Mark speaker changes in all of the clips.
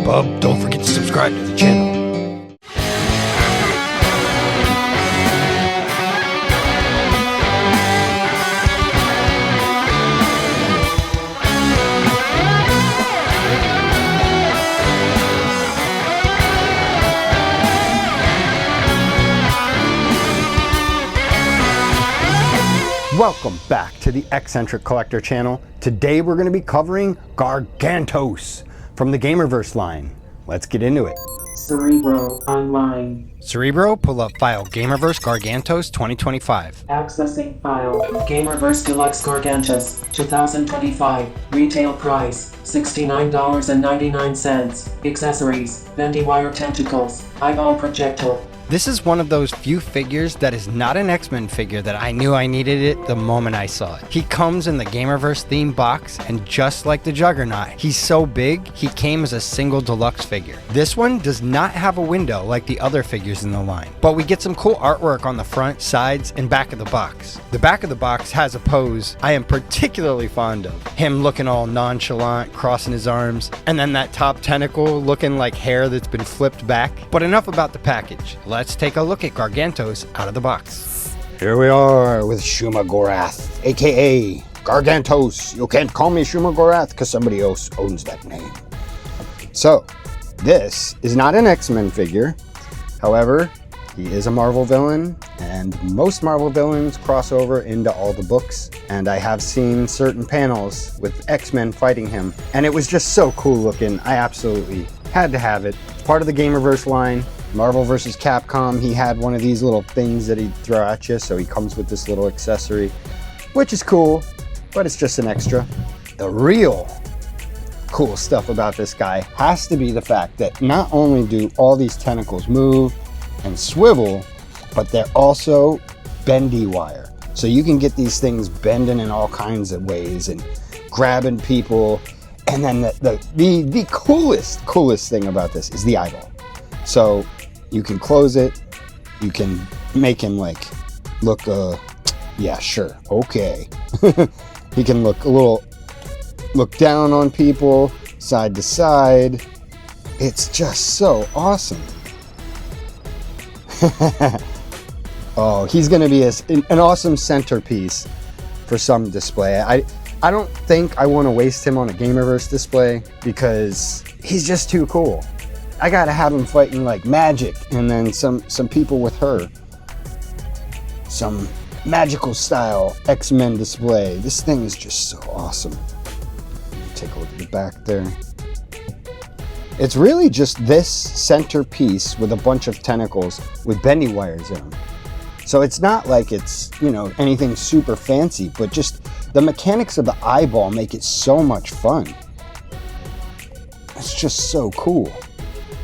Speaker 1: Hey bub, don't forget to subscribe to the channel.
Speaker 2: Welcome back to the X-Centric Collector channel. Today we're going to be covering Gargantos from the Gamerverse line. Let's get into it.
Speaker 3: Cerebro online.
Speaker 1: Cerebro, pull up file Gamerverse Gargantos 2025.
Speaker 3: Accessing file. Gamerverse Deluxe Gargantos 2025. Retail price $69.99. Accessories: bendy wire tentacles, eyeball projectile.
Speaker 1: This is one of those few figures that is not an X-Men figure that I knew I needed it the moment I saw it. He comes in the Gamerverse theme box, and just like the Juggernaut, he's so big, he came as a single deluxe figure. This one does not have a window like the other figures in the line, but we get some cool artwork on the front, sides, and back of the box. The back of the box has a pose I am particularly fond of. Him looking all nonchalant, crossing his arms, and then that top tentacle looking like hair that's been flipped back. But enough about the package. Let's take a look at Gargantos out of the box.
Speaker 2: Here we are with Shuma-Gorath, aka Gargantos. You can't call me Shuma-Gorath because somebody else owns that name. So, this is not an X-Men figure. However, he is a Marvel villain, and most Marvel villains cross over into all the books. And I have seen certain panels with X-Men fighting him, and it was just so cool looking. I absolutely had to have it. It's part of the Gamerverse line. Marvel vs. Capcom, he had one of these little things that he'd throw at you, so he comes with this little accessory, which is cool, but it's just an extra. The real cool stuff about this guy has to be the fact that not only do all these tentacles move and swivel, but they're also bendy wire. So you can get these things bending in all kinds of ways and grabbing people. And then the coolest thing about this is the eyeball. So you can close it, you can make him like look, yeah, sure, okay. He can look down on people, side to side. It's just so awesome. Oh, he's gonna be an awesome centerpiece for some display. I don't think I want to waste him on a Gamerverse display because he's just too cool. I gotta have him fighting like magic, and then some people with her. Some magical style X-Men display. This thing is just so awesome. Take a look at the back there. It's really just this centerpiece with a bunch of tentacles with bendy wires in them. So it's not like it's, you know, anything super fancy, but just the mechanics of the eyeball make it so much fun. It's just so cool.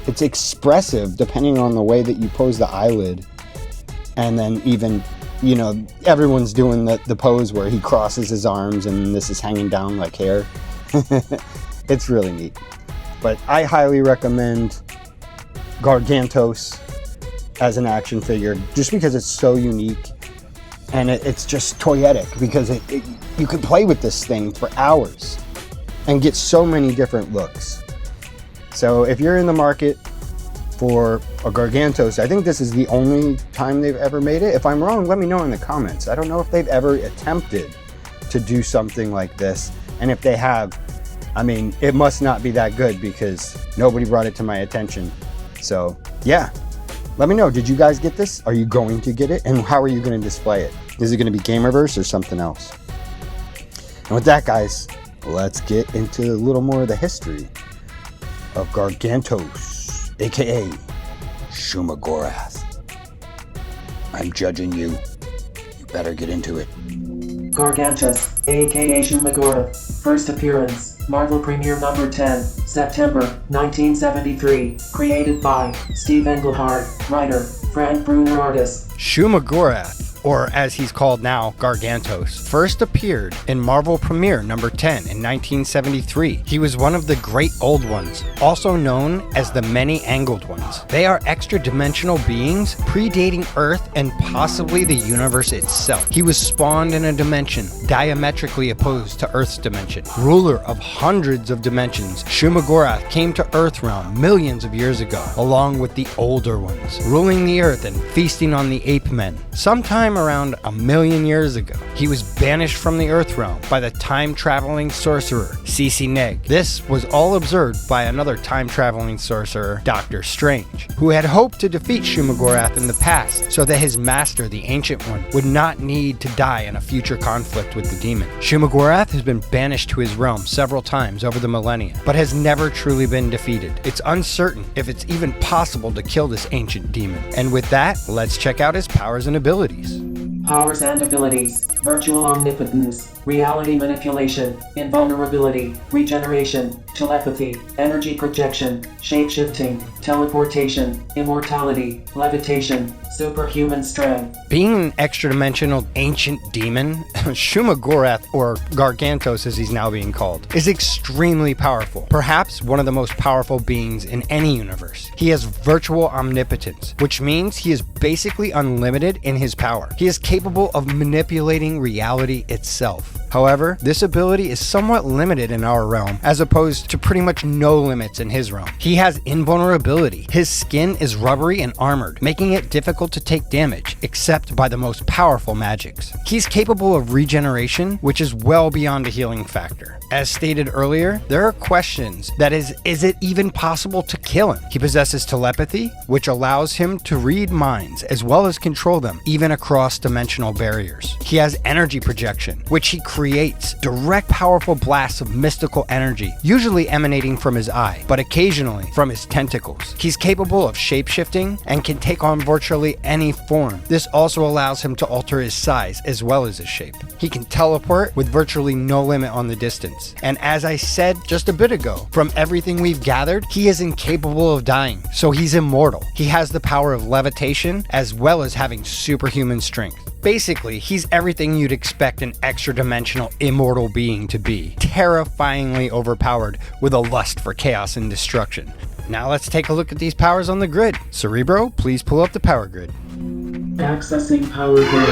Speaker 2: It's expressive depending on the way that you pose the eyelid. And then even, you know, everyone's doing the pose where he crosses his arms and this is hanging down like hair. It's really neat. But I highly recommend Gargantos as an action figure just because it's so unique. And it's just toyetic because you could play with this thing for hours and get so many different looks. So if you're in the market for a Gargantos, I think this is the only time they've ever made it. If I'm wrong, let me know in the comments. I don't know if they've ever attempted to do something like this. And if they have, I mean, it must not be that good because nobody brought it to my attention. So yeah, let me know. Did you guys get this? Are you going to get it? And how are you going to display it? Is it going to be Gamerverse or something else? And with that, guys, let's get into a little more of the history of Gargantos, aka Shuma-Gorath. I'm judging you. You better get into it.
Speaker 3: Gargantos, aka Shuma-Gorath. First appearance, Marvel Premiere number 10, September 1973. Created by Steve Englehart, writer, Frank Bruner, artist.
Speaker 1: Shuma-Gorath, or as he's called now, Gargantos, first appeared in Marvel Premiere number 10 in 1973. He was one of the Great Old Ones, also known as the Many-Angled Ones. They are extra-dimensional beings predating Earth and possibly the universe itself. He was spawned in a dimension diametrically opposed to Earth's dimension. Ruler of hundreds of dimensions, Shuma-Gorath came to Earthrealm millions of years ago, along with the older ones, ruling the Earth and feasting on the ape men. Sometime around 1,000,000 years ago, he was banished from the Earthrealm by the time-traveling sorcerer, Neg. This was all observed by another time-traveling sorcerer, Dr. Strange, who had hoped to defeat Shuma-Gorath in the past so that his master, the Ancient One, would not need to die in a future conflict with the demon. Shuma-Gorath has been banished to his realm several times over the millennia, but has never truly been defeated. It's uncertain if it's even possible to kill this ancient demon. And with that, let's check out his powers and abilities.
Speaker 3: Powers and abilities: virtual omnipotence, reality manipulation, invulnerability, regeneration, telepathy, energy projection, shapeshifting, teleportation, immortality, levitation, superhuman strength.
Speaker 1: Being an extra-dimensional ancient demon, Shuma-Gorath, or Gargantos as he's now being called, is extremely powerful. Perhaps one of the most powerful beings in any universe. He has virtual omnipotence, which means he is basically unlimited in his power. He is capable of manipulating reality itself. However, this ability is somewhat limited in our realm, as opposed to pretty much no limits in his realm. He has invulnerability. His skin is rubbery and armored, making it difficult to take damage, except by the most powerful magics. He's capable of regeneration, which is well beyond a healing factor. As stated earlier, there are questions that is it even possible to kill him? He possesses telepathy, which allows him to read minds as well as control them, even across dimensional barriers. He has energy projection, which he creates direct powerful blasts of mystical energy, usually emanating from his eye, but occasionally from his tentacles. He's capable of shapeshifting and can take on virtually any form. This also allows him to alter his size as well as his shape. He can teleport with virtually no limit on the distance. And as I said just a bit ago, from everything we've gathered, he is incapable of dying, so he's immortal. He has the power of levitation as well as having superhuman strength. Basically, he's everything you'd expect an extra-dimensional immortal being to be, terrifyingly overpowered with a lust for chaos and destruction. Now let's take a look at these powers on the grid. Cerebro, please pull up the power grid.
Speaker 3: Accessing power grid.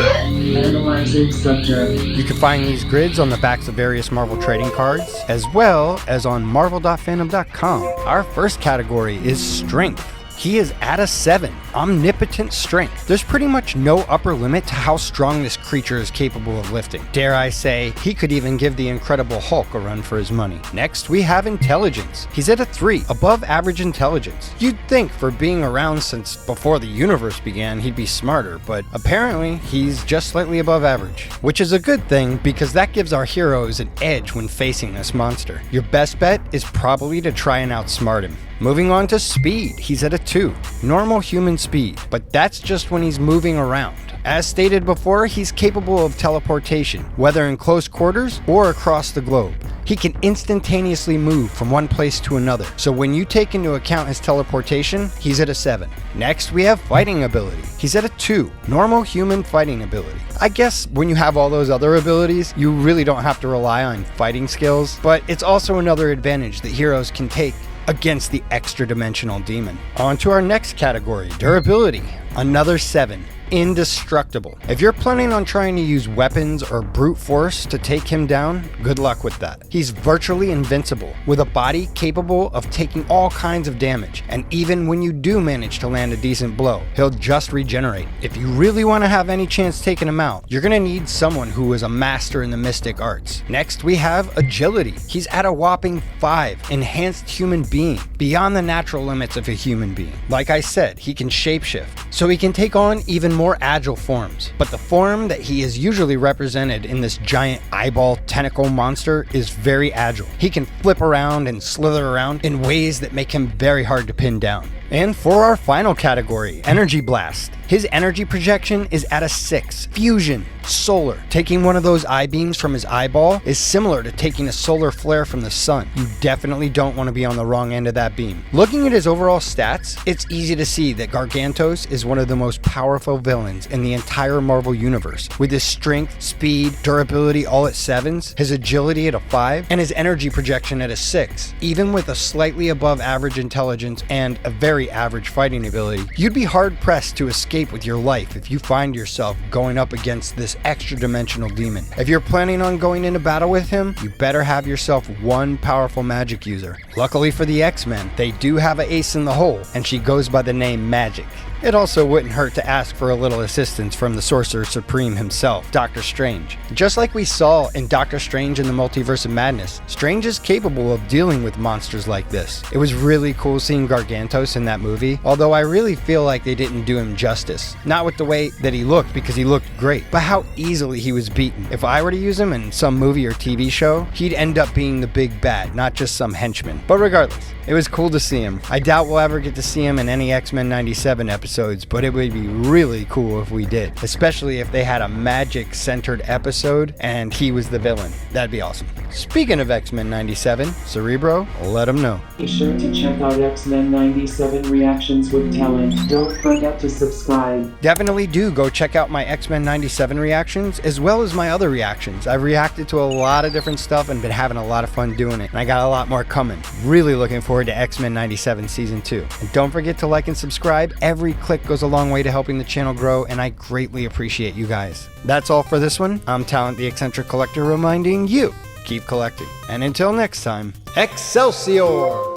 Speaker 3: Analyzing subject.
Speaker 1: You can find these grids on the backs of various Marvel trading cards, as well as on marvel.fandom.com. Our first category is Strength. He is at a 7, omnipotent strength. There's pretty much no upper limit to how strong this creature is capable of lifting. Dare I say, he could even give the Incredible Hulk a run for his money. Next, we have Intelligence. He's at a 3, above average intelligence. You'd think for being around since before the universe began, he'd be smarter, but apparently he's just slightly above average, which is a good thing because that gives our heroes an edge when facing this monster. Your best bet is probably to try and outsmart him. Moving on to Speed, he's at a 2, normal human speed, but that's just when he's moving around. As stated before, he's capable of teleportation, whether in close quarters or across the globe. He can instantaneously move from one place to another, so when you take into account his teleportation, he's at a 7. Next, we have Fighting ability. He's at a 2, normal human fighting ability. I guess when you have all those other abilities, you really don't have to rely on fighting skills, but it's also another advantage that heroes can take against the extra-dimensional demon. On to our next category, Durability. Another 7. Indestructible. If you're planning on trying to use weapons or brute force to take him down, good luck with that. He's virtually invincible, with a body capable of taking all kinds of damage, and even when you do manage to land a decent blow, he'll just regenerate. If you really want to have any chance taking him out, you're gonna need someone who is a master in the mystic arts. Next, we have Agility. He's at a whopping 5, enhanced human being, beyond the natural limits of a human being. Like I said, he can shapeshift, so he can take on even more agile forms, but the form that he is usually represented in this giant eyeball tentacle monster is very agile. He can flip around and slither around in ways that make him very hard to pin down. And for our final category, Energy Blast. His energy projection is at a 6. Fusion, solar. Taking one of those eye beams from his eyeball is similar to taking a solar flare from the sun. You definitely don't want to be on the wrong end of that beam. Looking at his overall stats, it's easy to see that Gargantos is one of the most powerful villains in the entire Marvel universe. With his strength, speed, durability all at 7s, his agility at a 5, and his energy projection at a 6. Even with a slightly above average intelligence and a very average fighting ability, you'd be hard pressed to escape with your life if you find yourself going up against this extra dimensional demon. If you're planning on going into battle with him, you better have yourself one powerful magic user. Luckily for the X-Men, they do have an ace in the hole, and she goes by the name Magic. It also wouldn't hurt to ask for a little assistance from the Sorcerer Supreme himself, Doctor Strange. Just like we saw in Doctor Strange in the Multiverse of Madness, Strange is capable of dealing with monsters like this. It was really cool seeing Gargantos in that movie, although I really feel like they didn't do him justice. Not with the way that he looked, because he looked great, but how easily he was beaten. If I were to use him in some movie or TV show, he'd end up being the big bad, not just some henchman. But regardless, it was cool to see him. I doubt we'll ever get to see him in any X-Men 97 episodes, but it would be really cool if we did, especially if they had a magic-centered episode and he was the villain. That'd be awesome. Speaking of X-Men 97, Cerebro, let him know.
Speaker 3: Be sure to check out X-Men 97 Reactions with Talent. Don't forget to subscribe.
Speaker 1: Definitely do go check out my X-Men 97 reactions, as well as my other reactions. I've reacted to a lot of different stuff and been having a lot of fun doing it, and I got a lot more coming. Really looking forward to X-Men 97 Season 2. And don't forget to like and subscribe. Every click goes a long way to helping the channel grow, and I greatly appreciate you guys. That's all for this one. I'm Talent the X-Centric Collector reminding you, keep collecting. And until next time, Excelsior!